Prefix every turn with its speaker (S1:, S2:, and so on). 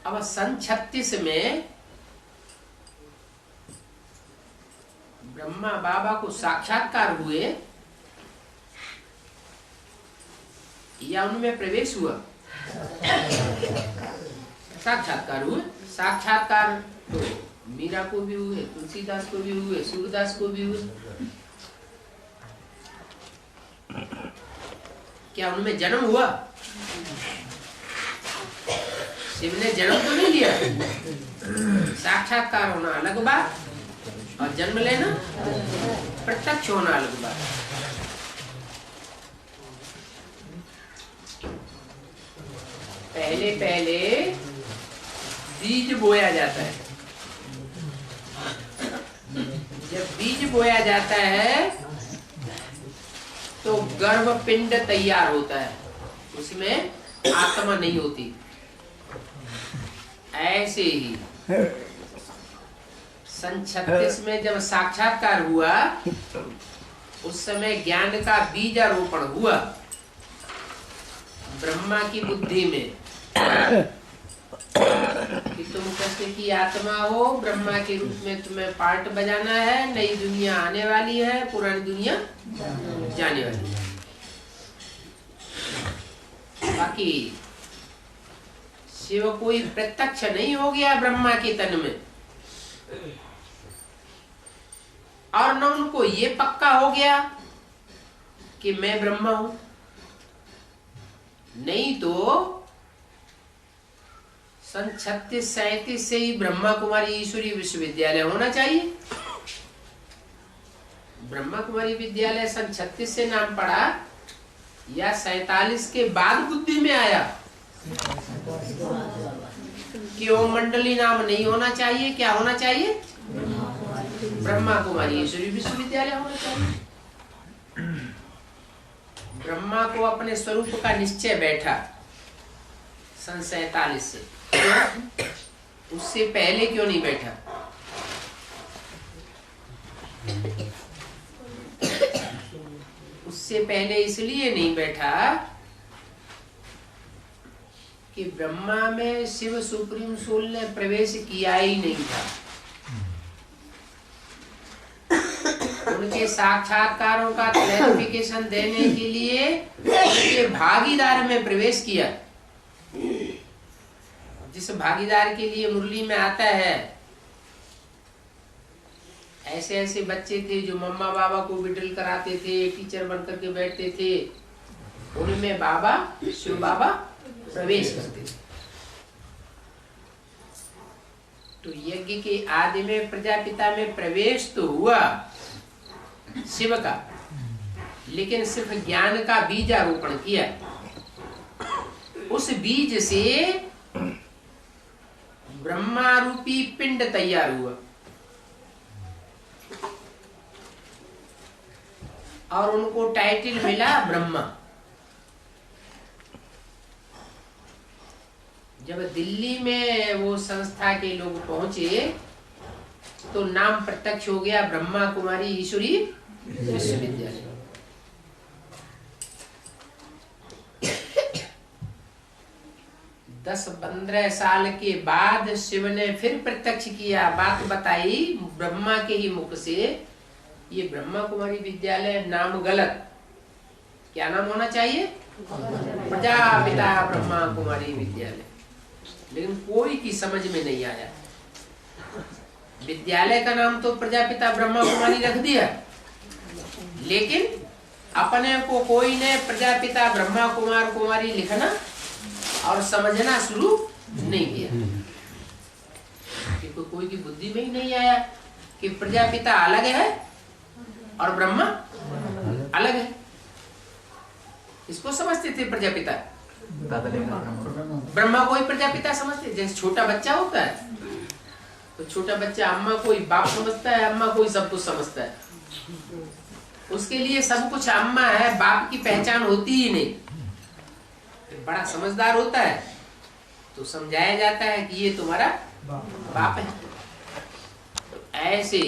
S1: अब सन 36 में ब्रह्मा बाबा को साक्षात्कार हुए या उनमें प्रवेश हुआ? साक्षात्कार हुए। साक्षात्कार तो मीरा को भी हुए, तुलसीदास को भी हुए, सूरदास को भी हुए। क्या उनमें जन्म हुआ? शिव ने जन्म तो नहीं लिया। साक्षात्कार होना अलग बात और जन्म लेना प्रत्यक्ष होना अलग बात। पहले पहले बीज बोया जाता है। जब बीज बोया जाता है तो गर्भ पिंड तैयार होता है, उसमें आत्मा नहीं होती। ऐसे ही सन 36 में जब साक्षात्कार हुआ उस समय ज्ञान का बीजारोपण हुआ ब्रह्मा की बुद्धि में कि तुम कृष्ण की आत्मा हो, ब्रह्मा के रूप में तुम्हें पार्ट बजाना है, नई दुनिया आने वाली है, पुरानी दुनिया जाने वाली है। बाकी शिव कोई प्रत्यक्ष नहीं हो गया ब्रह्मा के तन में, और न उनको ये पक्का हो गया कि मैं ब्रह्मा हूं। नहीं तो सन 36-37 से ही ब्रह्मा कुमारी ईश्वरी विश्वविद्यालय होना चाहिए। ब्रह्मा कुमारी विद्यालय सन 36 से नाम पड़ा या 47 के बाद बुद्धि में आया कि ओम मंडली नाम नहीं होना चाहिए, क्या होना चाहिए? ब्रह्मा कुमारी ईश्वरी विश्वविद्यालय होना चाहिए। ब्रह्मा को अपने स्वरूप का निश्चय बैठा सन 47 से, उससे पहले क्यों नहीं बैठा? उससे पहले इसलिए नहीं बैठा कि ब्रह्मा में शिव सुप्रीम सोल ने प्रवेश किया ही नहीं था। उनके साक्षात्कारों का क्लैरिफिकेशन देने के लिए उनके भागीदार में प्रवेश किया। जिस भागीदार के लिए मुरली में आता है, ऐसे ऐसे बच्चे थे जो मम्मा बाबा को विड्रिल कराते थे, टीचर बनकर के बैठते थे, उनमें बाबा शिव बाबा प्रवेश करते थे। तो यज्ञ के आदि में प्रजापिता में प्रवेश तो हुआ शिव का, लेकिन सिर्फ ज्ञान का बीजारोपण किया। उस बीज से ब्रह्मा रूपी पिंड तैयार हुआ और उनको टाइटल मिला ब्रह्मा। जब दिल्ली में वो संस्था के लोग पहुंचे तो नाम प्रत्यक्ष हो गया ब्रह्मा कुमारी ईश्वरी विश्वविद्यालय। दस 15 साल के बाद शिव ने फिर प्रत्यक्ष किया, बात बताई ब्रह्मा के ही मुख से, ये ब्रह्मा कुमारी विद्यालय नाम गलत, क्या नाम होना चाहिए? प्रजापिता ब्रह्मा कुमारी विद्यालय। लेकिन कोई की समझ में नहीं आया। विद्यालय का नाम तो प्रजापिता ब्रह्मा कुमारी रख दिया, लेकिन अपने को कोई ने प्रजापिता ब्रह्मा कुमार कुमारी लिखना और समझना शुरू नहीं किया, क्योंकि कोई की बुद्धि में ही नहीं आया कि प्रजापिता अलग है और ब्रह्मा अलग है। इसको समझते थे प्रजापिता, ब्रह्मा को ही प्रजापिता समझते। जैसे छोटा बच्चा होता है तो छोटा बच्चा अम्मा को ही बाप समझता है, अम्मा को ही सब कुछ समझता है, उसके लिए सब कुछ अम्मा है, बाप की पहचान होती ही नहीं। बड़ा समझदार होता है तो समझाया जाता है कि ये तुम्हारा बाप है। तो ऐसे